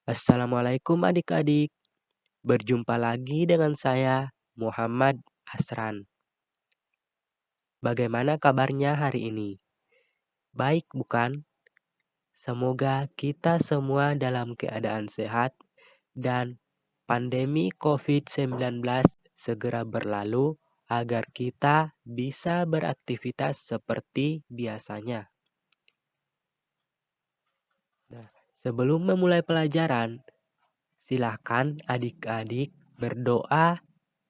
Assalamualaikum adik-adik. Berjumpa lagi dengan saya, Muhammad Asran. Bagaimana kabarnya hari ini? Baik bukan? Semoga kita semua dalam keadaan sehat dan pandemi COVID-19 segera berlalu agar kita bisa beraktivitas seperti biasanya. Nah, sebelum memulai pelajaran, silakan adik-adik berdoa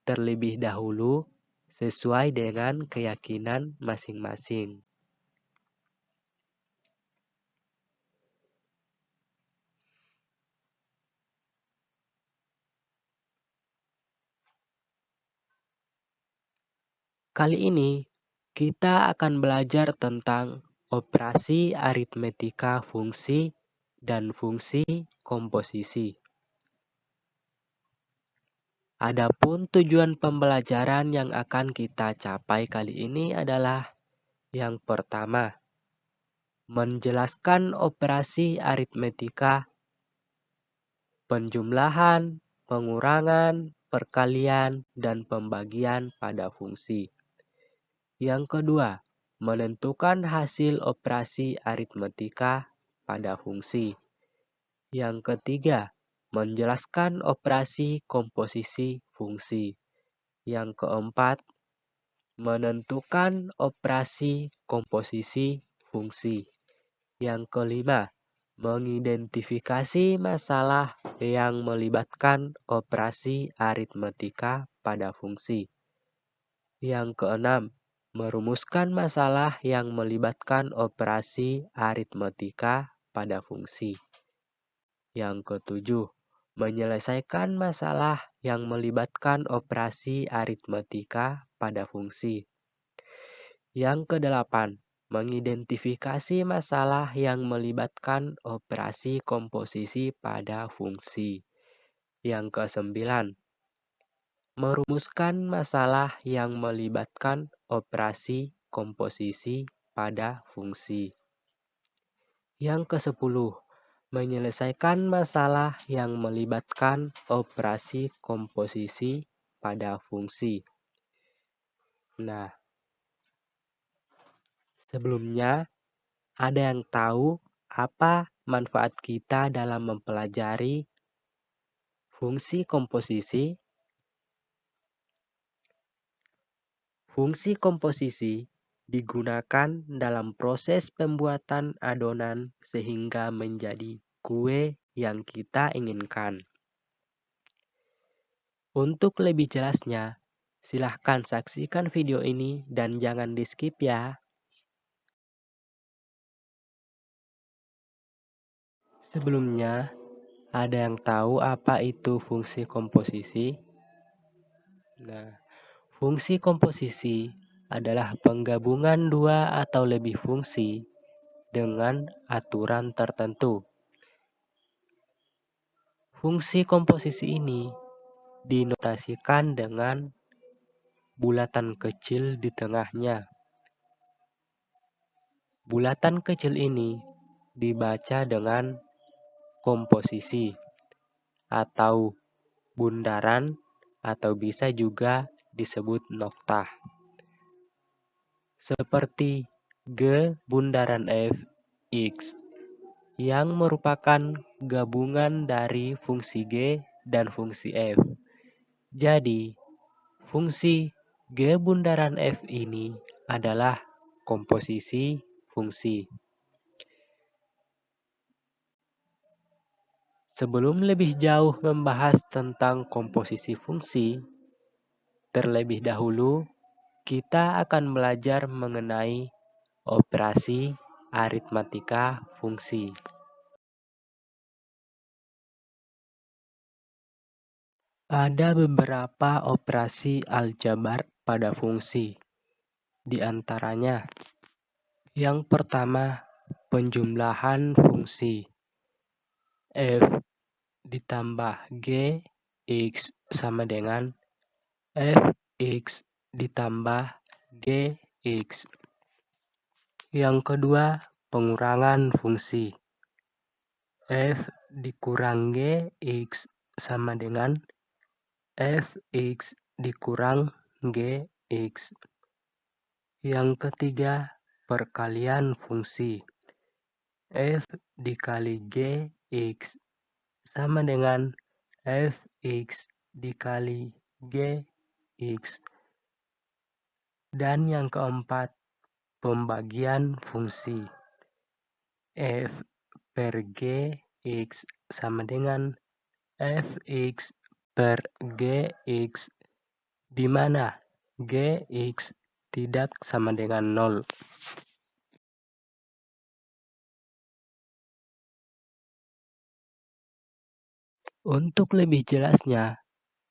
terlebih dahulu sesuai dengan keyakinan masing-masing. Kali ini kita akan belajar tentang operasi aritmetika fungsi dan fungsi komposisi. Adapun tujuan pembelajaran yang akan kita capai kali ini adalah yang pertama, menjelaskan operasi aritmetika, penjumlahan, pengurangan, perkalian, dan pembagian pada fungsi. Yang kedua, menentukan hasil operasi aritmetika pada fungsi. Yang ketiga, menjelaskan operasi komposisi fungsi. Yang keempat, menentukan operasi komposisi fungsi. Yang kelima, mengidentifikasi masalah yang melibatkan operasi aritmetika pada fungsi. Yang keenam, merumuskan masalah yang melibatkan operasi aritmetika pada fungsi. Yang ketujuh, menyelesaikan masalah yang melibatkan operasi aritmetika pada fungsi. Yang kedelapan, mengidentifikasi masalah yang melibatkan operasi komposisi pada fungsi. Yang kesembilan, merumuskan masalah yang melibatkan operasi komposisi pada fungsi. Yang kesepuluh, menyelesaikan masalah yang melibatkan operasi komposisi pada fungsi. Nah, sebelumnya, ada yang tahu apa manfaat kita dalam mempelajari fungsi komposisi? Fungsi komposisi digunakan dalam proses pembuatan adonan sehingga menjadi kue yang kita inginkan. Untuk lebih jelasnya, silahkan saksikan video ini dan jangan di-skip ya. Sebelumnya, ada yang tahu apa itu fungsi komposisi? Nah, fungsi komposisi adalah penggabungan dua atau lebih fungsi dengan aturan tertentu. Fungsi komposisi ini dinotasikan dengan bulatan kecil di tengahnya. Bulatan kecil ini dibaca dengan komposisi atau bundaran atau bisa juga disebut noktah. Seperti G bundaran F X yang merupakan gabungan dari fungsi G dan fungsi F. Jadi, fungsi G bundaran F ini adalah komposisi fungsi. Sebelum lebih jauh membahas tentang komposisi fungsi, terlebih dahulu kita akan belajar mengenai operasi aritmatika fungsi. Ada beberapa operasi aljabar pada fungsi. Di antaranya, yang pertama, penjumlahan fungsi. F ditambah G X sama dengan Fx ditambah Gx. Yang kedua, pengurangan fungsi. F dikurang Gx sama dengan Fx dikurang Gx. Yang ketiga, perkalian fungsi. F dikali Gx sama dengan Fx dikali Gx. Dan yang keempat, pembagian fungsi. F per Gx sama dengan Fx per Gx, di mana Gx tidak sama dengan 0. Untuk lebih jelasnya,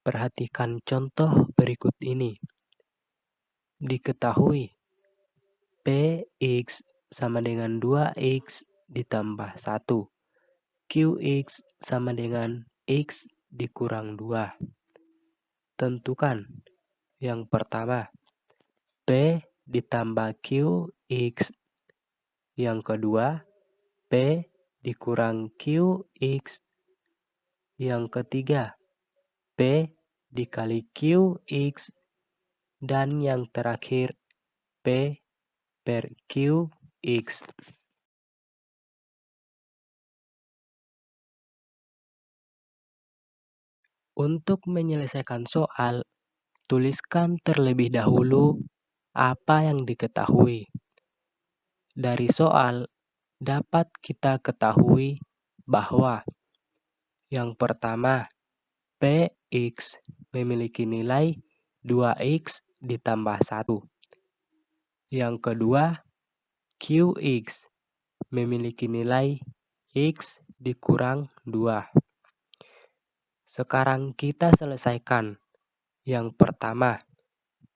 perhatikan contoh berikut ini. Diketahui Px sama dengan 2x ditambah 1. Qx sama dengan x dikurang 2. Tentukan. Yang pertama, P ditambah Qx. Yang kedua, P dikurang Qx. Yang ketiga, P dikali Qx. Dan yang terakhir, P per Qx. Untuk menyelesaikan soal, tuliskan terlebih dahulu apa yang diketahui. Dari soal, dapat kita ketahui bahwa yang pertama, Px memiliki nilai 2x ditambah 1. Yang kedua, Qx memiliki nilai x dikurang 2. Sekarang kita selesaikan. Yang pertama,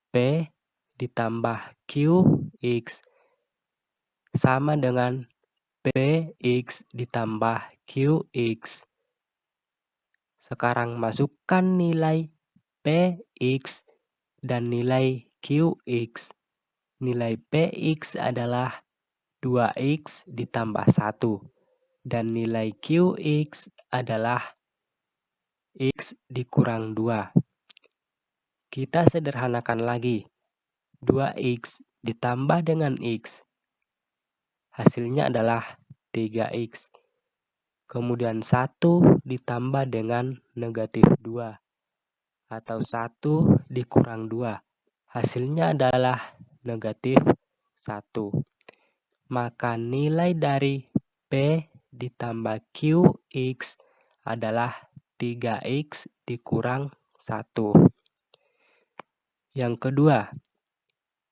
P ditambah Qx sama dengan Px ditambah Qx. Sekarang masukkan nilai Px dan nilai Qx. Nilai Px adalah 2x ditambah 1. Dan nilai Qx adalah x dikurang 2. Kita sederhanakan lagi. 2x ditambah dengan x. Hasilnya adalah 3x. Kemudian 1 ditambah dengan negatif 2. Atau 1 dikurang 2. Hasilnya adalah negatif 1. Maka nilai dari P ditambah Qx adalah 3x dikurang 1. Yang kedua,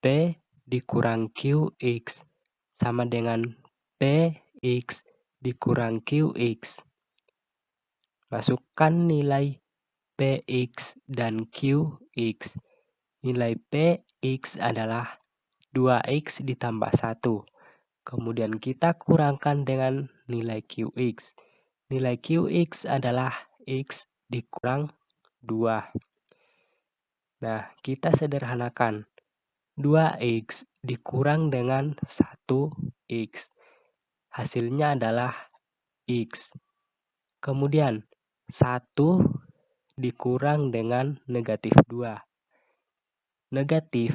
P dikurang Qx sama dengan Px dikurang Qx. Masukkan nilai Px dan Qx. Nilai Px adalah 2x ditambah 1. Kemudian kita kurangkan dengan nilai Qx. Nilai Qx adalah x dikurang 2. Nah, kita sederhanakan. 2x dikurang dengan 1x. Hasilnya adalah x. Kemudian 1 dikurang dengan negatif 2. Negatif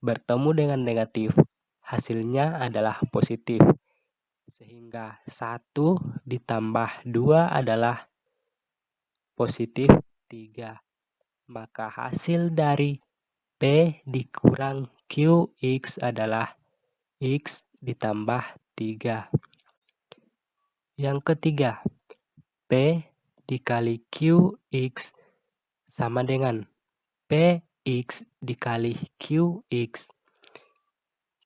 bertemu dengan negatif. Hasilnya adalah positif. Sehingga 1 ditambah 2 adalah positif 3. Maka hasil dari P dikurang Qx adalah x ditambah 3. Yang ketiga, P dikali Qx sama dengan Px dikali Qx.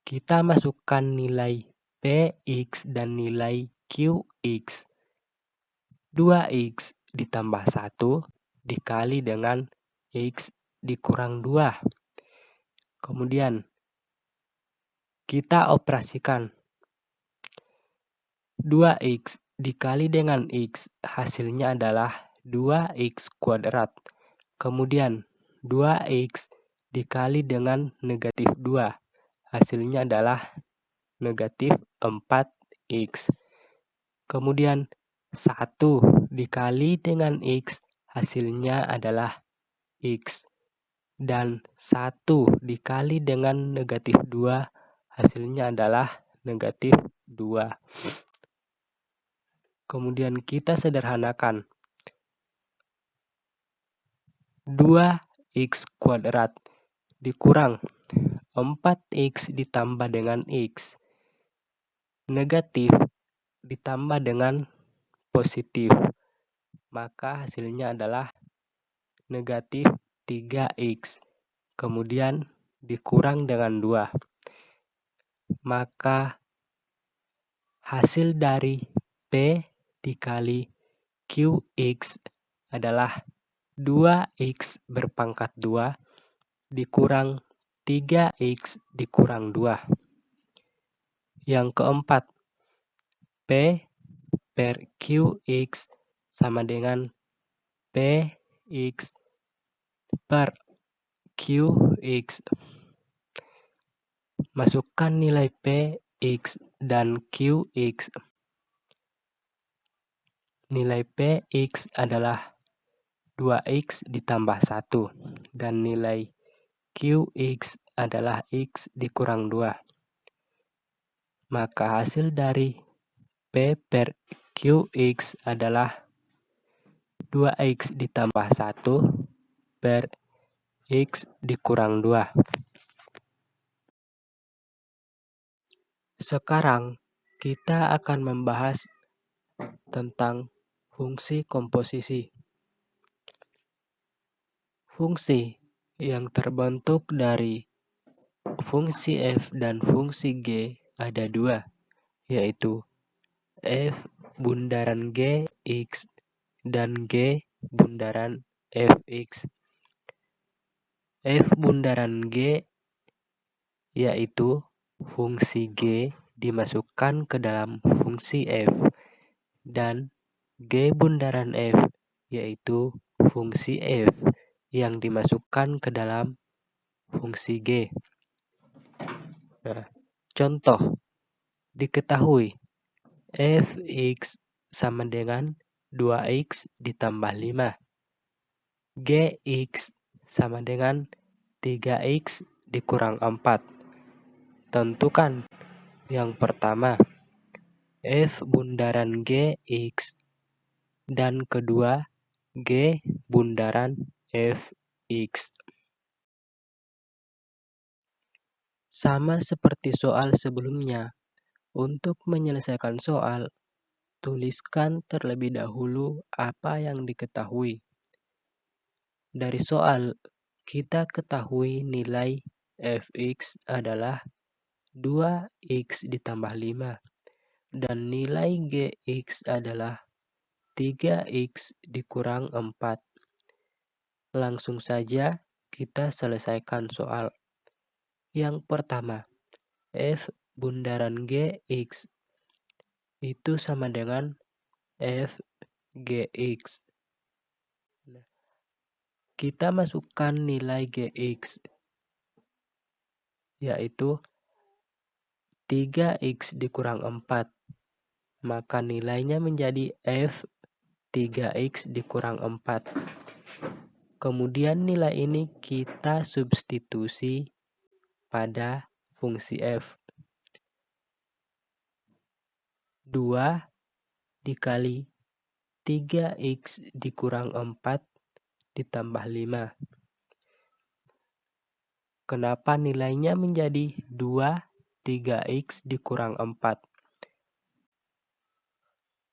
Kita masukkan nilai Px dan nilai Qx. 2x ditambah 1 dikali dengan x dikurang 2. Kemudian kita operasikan. 2x dikali dengan x hasilnya adalah 2x kuadrat. Kemudian 2x dikali dengan negatif 2 hasilnya adalah negatif 4x. Kemudian 1 dikali dengan X, hasilnya adalah X. Dan 1 dikali dengan negatif 2, hasilnya adalah negatif 2. Kemudian kita sederhanakan. 2x kuadrat dikurang 4x ditambah dengan X. Negatif ditambah dengan positif. Maka hasilnya adalah negatif 3x. Kemudian dikurang dengan 2. Maka hasil dari P dikali QX adalah 2x berpangkat 2 dikurang 3x dikurang 2. Yang keempat, P per QX sama dengan PX per QX. Masukkan nilai PX dan QX. Nilai PX adalah 2x ditambah 1 dan nilai QX adalah X dikurang 2. Maka hasil dari P per QX adalah 2x ditambah 1 per X dikurang 2. Sekarang kita akan membahas tentang fungsi komposisi. Fungsi yang terbentuk dari fungsi f dan fungsi g ada 2, yaitu f bundaran g x dan g bundaran fx. F bundaran g yaitu fungsi g dimasukkan ke dalam fungsi f, dan g bundaran f yaitu fungsi f yang dimasukkan ke dalam fungsi g. Nah, contoh, diketahui fx sama dengan 2x ditambah 5. Gx sama dengan 3x dikurang 4. Tentukan yang pertama, f bundaran gx, dan kedua, g bundaran fx. Sama seperti soal sebelumnya, untuk menyelesaikan soal, tuliskan terlebih dahulu apa yang diketahui. Dari soal, kita ketahui nilai fx adalah 2x ditambah 5 dan nilai gx adalah 3x dikurang 4. Langsung saja kita selesaikan soal. Yang pertama, f bundaran gx itu sama dengan f gx. Kita masukkan nilai gx, yaitu 3x dikurang 4. Maka nilainya menjadi f 3x dikurang 4. Kemudian nilai ini kita substitusi pada fungsi f. 2 dikali 3x dikurang 4 ditambah 5. Kenapa nilainya menjadi 2 3x dikurang 4?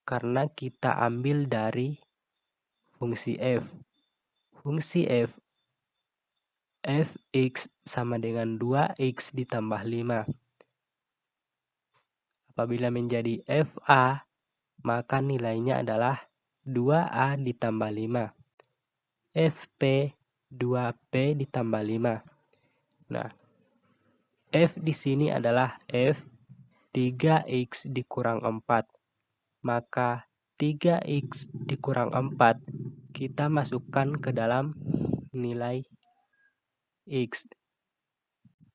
Karena kita ambil dari fungsi f. Fungsi f, fx sama dengan 2x ditambah 5. Apabila menjadi fa, maka nilainya adalah 2a ditambah 5. Fp 2p ditambah 5. Nah, f di sini adalah f 3x dikurang 4. Maka 3x dikurang 4 kita masukkan ke dalam nilai x.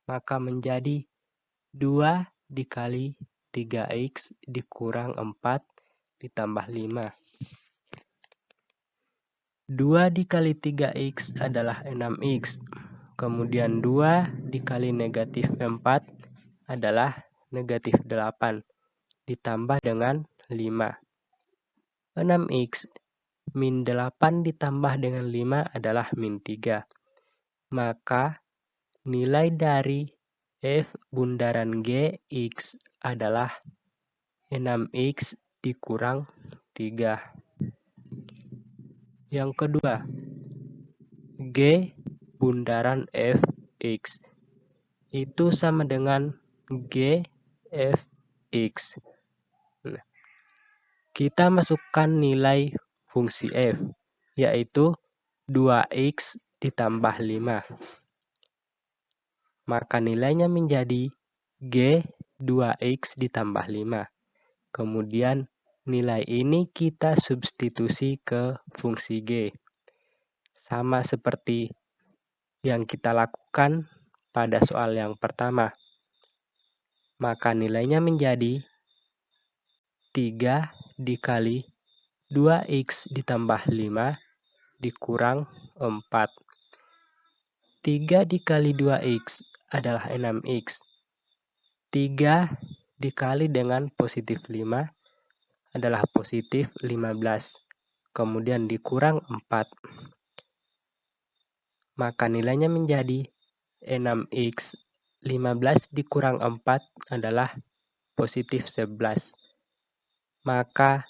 Maka menjadi 2 dikali 3x dikurang 4 ditambah 5. 2 dikali 3x adalah 6x. Kemudian 2 dikali negatif 4 adalah negatif 8. Ditambah dengan 5. 6x min 8 ditambah dengan 5 adalah min 3. Maka nilai dari F bundaran Gx adalah 6x dikurang 3. Yang kedua, G bundaran Fx itu sama dengan G Fx. Nah, kita masukkan nilai fungsi f, yaitu 2x ditambah 5. Maka nilainya menjadi G 2x ditambah 5. Kemudian nilai ini kita substitusi ke fungsi G. Sama seperti yang kita lakukan pada soal yang pertama. Maka nilainya menjadi 3 dikali 2x ditambah 5 dikurang 4. 3 dikali 2x adalah 6x. 3 dikali dengan positif 5 adalah positif 15. Kemudian dikurang 4. Maka nilainya menjadi 6x. 15 dikurang 4 adalah positif 11. Maka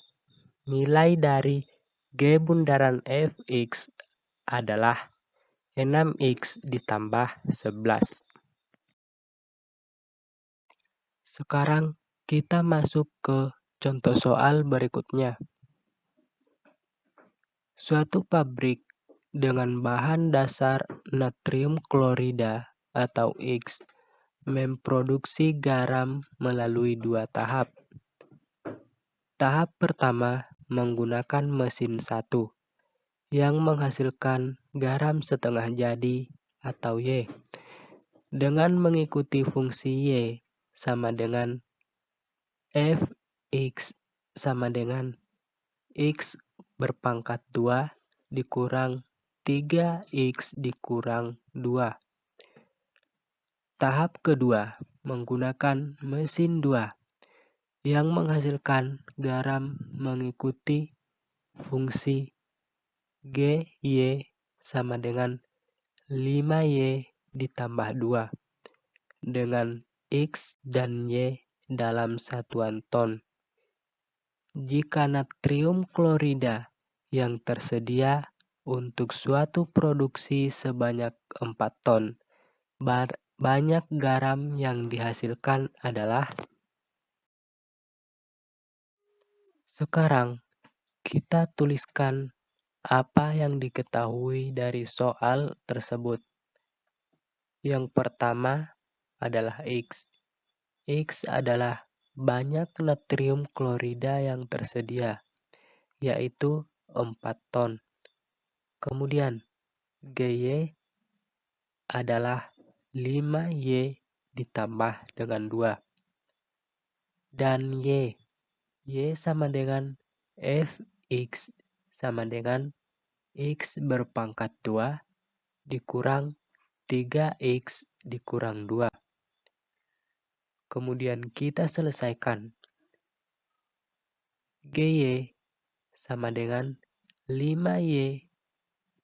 nilai dari G bundaran Fx adalah 6x ditambah 11. Sekarang kita masuk ke contoh soal berikutnya. Suatu pabrik dengan bahan dasar natrium klorida atau X memproduksi garam melalui 2 tahap. Tahap pertama menggunakan mesin 1 yang menghasilkan garam setengah jadi atau Y dengan mengikuti fungsi Y sama dengan Fx sama dengan X berpangkat 2 dikurang 3x dikurang 2. Tahap kedua menggunakan mesin 2 yang menghasilkan garam mengikuti fungsi Gy sama dengan 5y ditambah 2 dengan X dan Y dalam satuan ton. Jika natrium klorida yang tersedia untuk suatu produksi sebanyak 4 ton, banyak garam yang dihasilkan adalah. Sekarang kita tuliskan apa yang diketahui dari soal tersebut. Yang pertama adalah X. X adalah banyak natrium klorida yang tersedia, yaitu 4 ton. Kemudian Gy adalah 5y ditambah dengan 2. Dan Y sama dengan Fx sama dengan X berpangkat 2 dikurang 3x dikurang 2. Kemudian kita selesaikan. Gy sama dengan 5y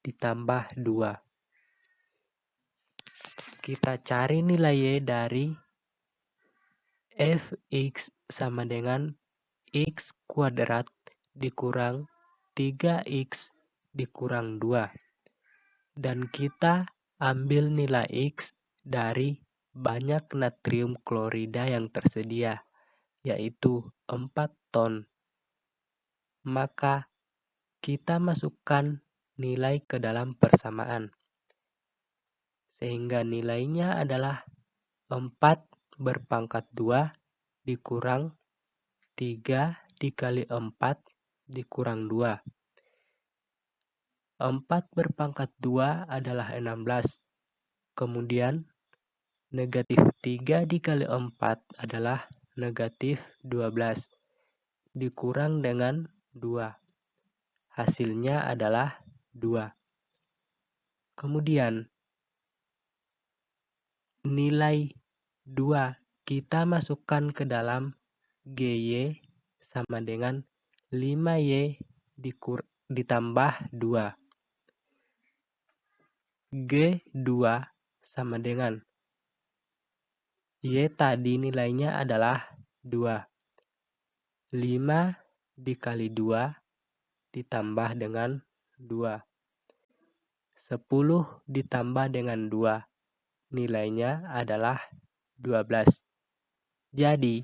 ditambah 2. Kita cari nilai y dari Fx sama dengan x kuadrat dikurang 3x dikurang 2. Dan kita ambil nilai x dari banyak natrium klorida yang tersedia, yaitu 4 ton. Maka kita masukkan nilai ke dalam persamaan. Sehingga nilainya adalah 4 berpangkat 2 dikurang 3 dikali 4 dikurang 2. 4 berpangkat 2 adalah 16. Kemudian negatif 3 dikali 4 adalah negatif 12. dikurang dengan 2. Hasilnya adalah 2. Kemudian, nilai 2 kita masukkan ke dalam GY sama dengan 5Y ditambah 2. G2 sama dengan Y tadi nilainya adalah 2. 5 dikali 2 ditambah dengan 2. 10 ditambah dengan 2. Nilainya adalah 12. Jadi,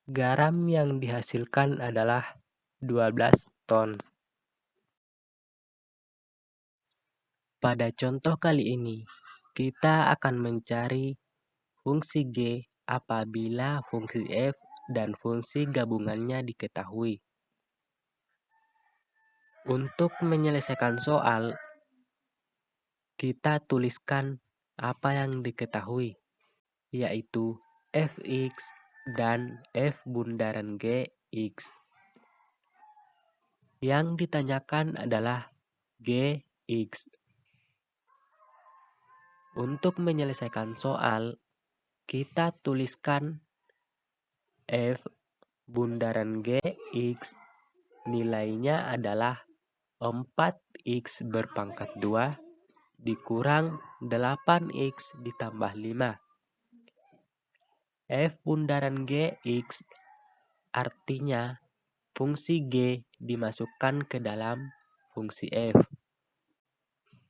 garam yang dihasilkan adalah 12 ton. Pada contoh kali ini, kita akan mencari fungsi G apabila fungsi F dan fungsi gabungannya diketahui. Untuk menyelesaikan soal, kita tuliskan apa yang diketahui, yaitu Fx dan F bundaran Gx. Yang ditanyakan adalah Gx. Untuk menyelesaikan soal, kita tuliskan F bundaran Gx nilainya adalah 4x berpangkat 2 dikurang 8x ditambah 5. F bundaran Gx artinya fungsi G dimasukkan ke dalam fungsi F,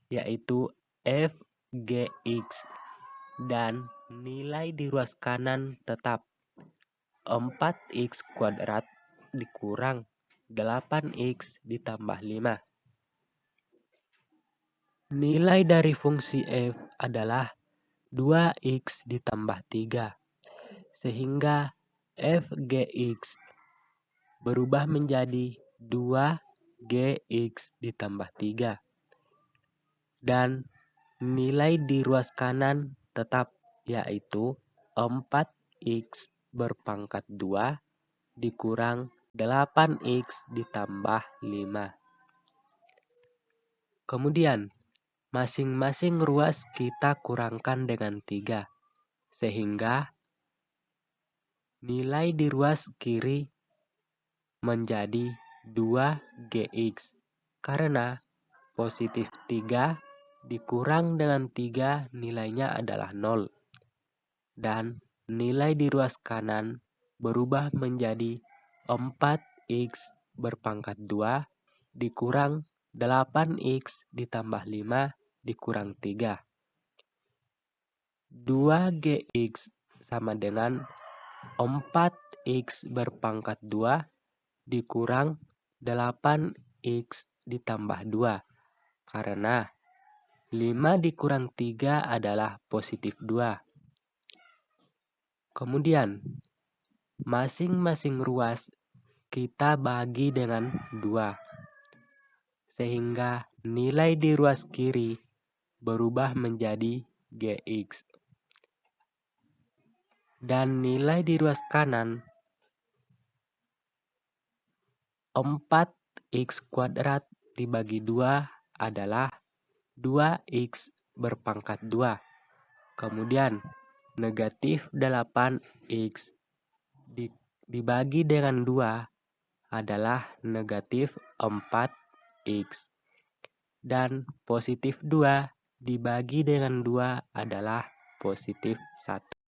yaitu Fgx, dan nilai di ruas kanan tetap 4x kuadrat dikurang 8x ditambah 5. Nilai dari fungsi F adalah 2x ditambah 3, sehingga Fgx berubah menjadi 2gx ditambah 3. Dan nilai di ruas kanan tetap, yaitu 4x berpangkat 2 dikurang 8x ditambah 5. Kemudian, masing-masing ruas kita kurangkan dengan 3, sehingga nilai di ruas kiri menjadi 2gx, karena positif 3 dikurang dengan 3 nilainya adalah 0. Dan nilai di ruas kanan berubah menjadi 4x berpangkat 2 dikurang 8x ditambah 5 dikurang 3. 2gx sama dengan 4x berpangkat 2 dikurang 8x ditambah 2, karena 5 dikurang 3 adalah positif 2. Kemudian, masing-masing ruas kita bagi dengan 2, sehingga nilai di ruas kiri berubah menjadi gx. Dan nilai di ruas kanan 4x kuadrat dibagi 2 adalah 2x berpangkat 2. Kemudian negatif 8x dibagi dengan 2 adalah negatif 4x. Dan positif 2 dibagi dengan 2 adalah positif 1.